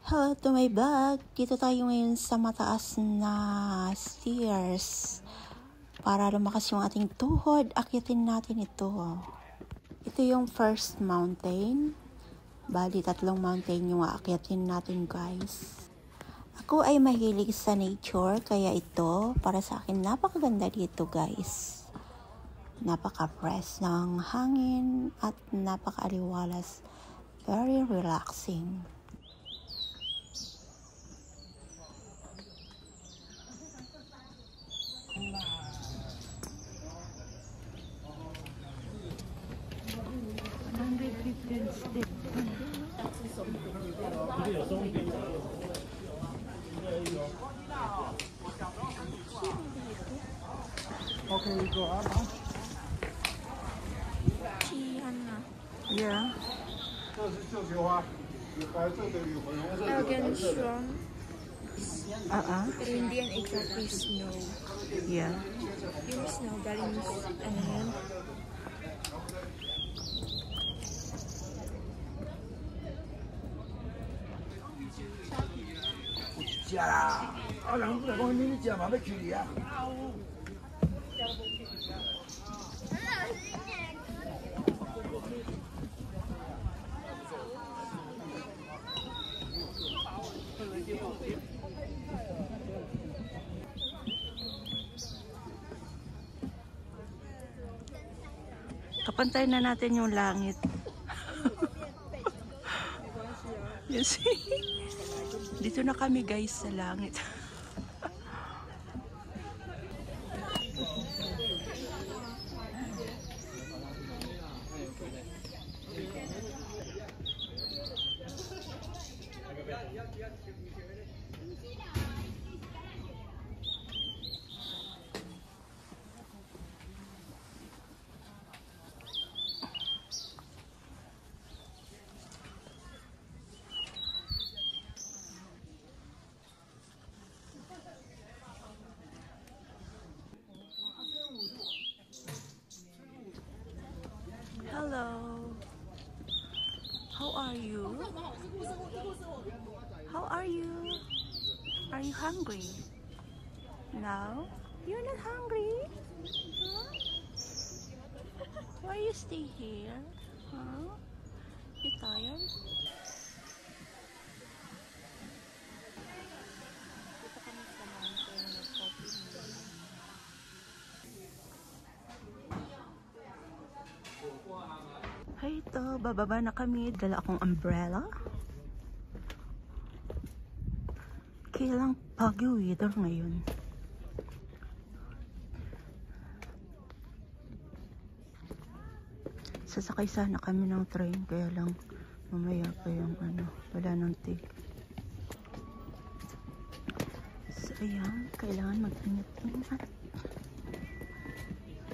Hello to my vlog. Dito tayo ngayon sa mataas na stairs. Para lumakas yung ating tuhod, akyatin natin ito. Ito yung first mountain. Bali, 3 mountain yung aakyatin natin, guys. Ako ay mahilig sa nature, kaya ito, para sa akin, napakaganda dito, guys. Napaka-fresh ng hangin at napaka-aliwalas. Very relaxing. Okay, we go up. Yeah. Again, strong. Pero hindi yan exactly snow. Yeah. Yung snow galing ano yun? Kapantay na natin yung langit. You see? Dito na kami, guys, sa langit. Hello. How are you? How are you? Are you hungry? No? You're not hungry? Huh? Why you stay here? Huh? You tired? Dito kami sa mountain na coffee muna. Ay, ito, bababa na kami. Dala akong umbrella. Kailang Baguio weather ngayon. Sasakay sana kami ng train, kaya lang mamaya pa yung wala ng ticket. So, ayan, kailangan mag-ingat-ingat.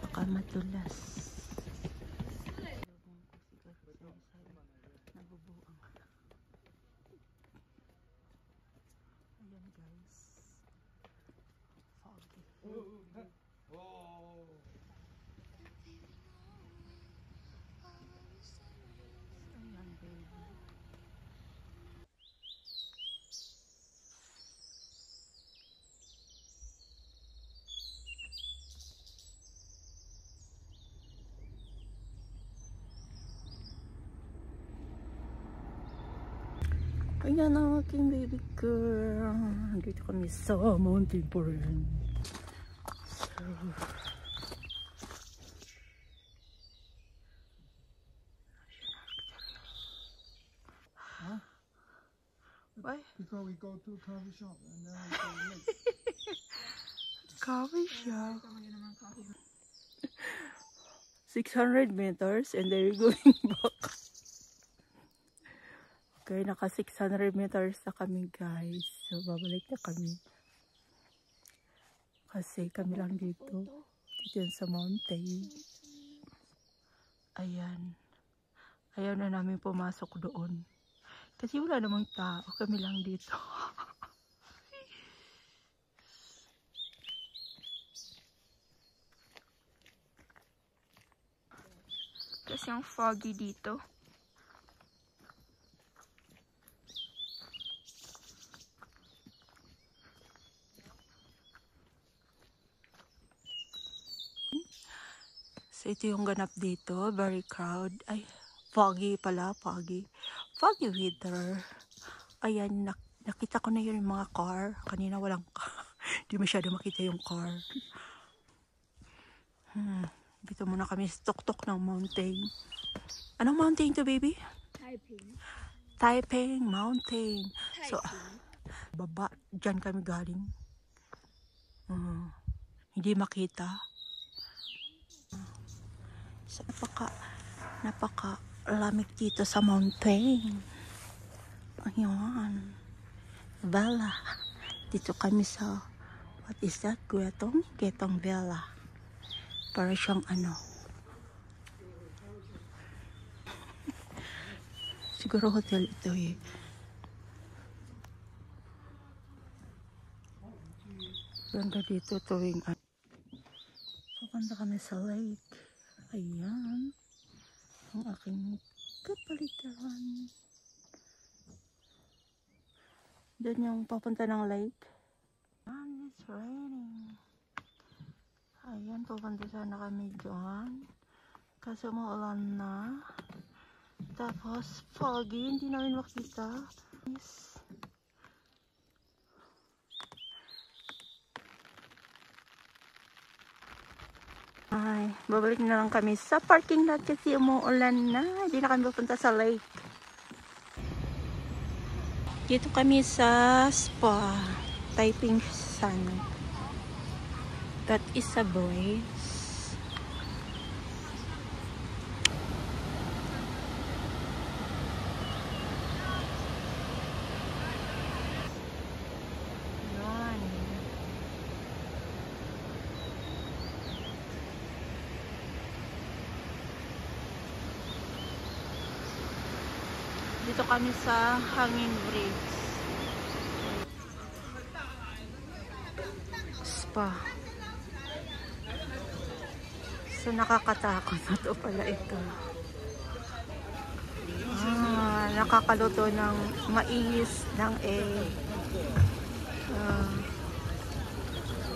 Baka madulas. Nabubuang. Ayan, guys. Foggy. Oh. Ayan, baby. Ayan ang aking baby girl. Dito kami sa mountain pa rin. So, Huh? why? Because we go to coffee shop and then we go late. Coffee shop. 600 meters and then we're going back. Okay, naka 600 meters na kami, guys. So, babalik na kami. Kasi kami lang dito. Dito yan sa mountain. Ayan. Ayaw na namin pumasok doon. Kasi wala namang tao. Kami lang dito. Kasi ang foggy dito. So, ito yung ganap dito. Very crowd. Ay, foggy pala. Foggy. Foggy weather. Ayan, nakita ko na yun yung mga car. Kanina walang car. Di masyado makita yung car. Dito muna kami sa tuktok ng mountain. Anong mountain to, baby? Taiping. Taiping Mountain. So, baba. Diyan kami galing. Hindi makita. So, napaka lamig dito sa mountain. Ayan. Villa. Dito kami sa, what is that? Ketong Villa. Para siyang ano. Siguro hotel ito eh. Ganda dito tuwing pupunta kami sa lake. Ayan. Ang aking kapalitan. Doon yung papunta ng lake. And it's raining. Ayan, pupunta sana kami doon. Kaso maulan na. Tapos foggy, hindi namin makita. Yes. Ay, babalik na lang kami sa parking lot kasi umuulan na. Hindi na kami pupunta sa lake. Dito kami sa spa. Taiping Sun. That is a boy. Dito kami sa Hanging Bridge. Spa. So, nakakatakot na to pala ito. Nakakaluto ng mais, ng egg.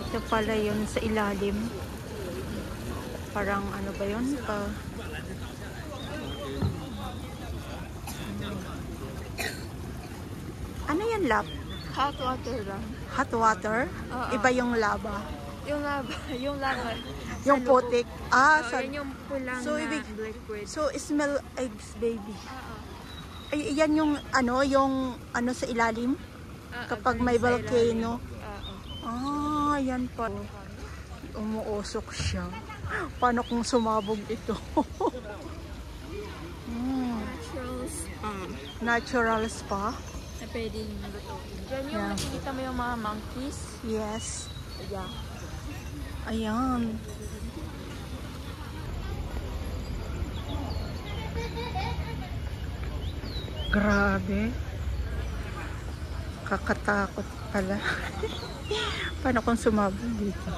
Ito pala yun sa ilalim. Parang ano ba yun? Ano yan, lab? Hot water lang. Hot water? Iba yung lava. Yung lava. Yung lava. Yung putik. Yan yung pulang so, na liquid. liquid. So, smell eggs, baby. Ay, yan yung ano sa ilalim? Kapag may volcano. Yan pa. Umuusok siya. Paano kung sumabog ito? Natural spa. Natural spa? Na pwedeng lutuin. Yan yung nakikita mo yung mga monkeys. Yes. Yeah. Ayan. Grabe. Kakatakot pala. Paano kung sumabog dito?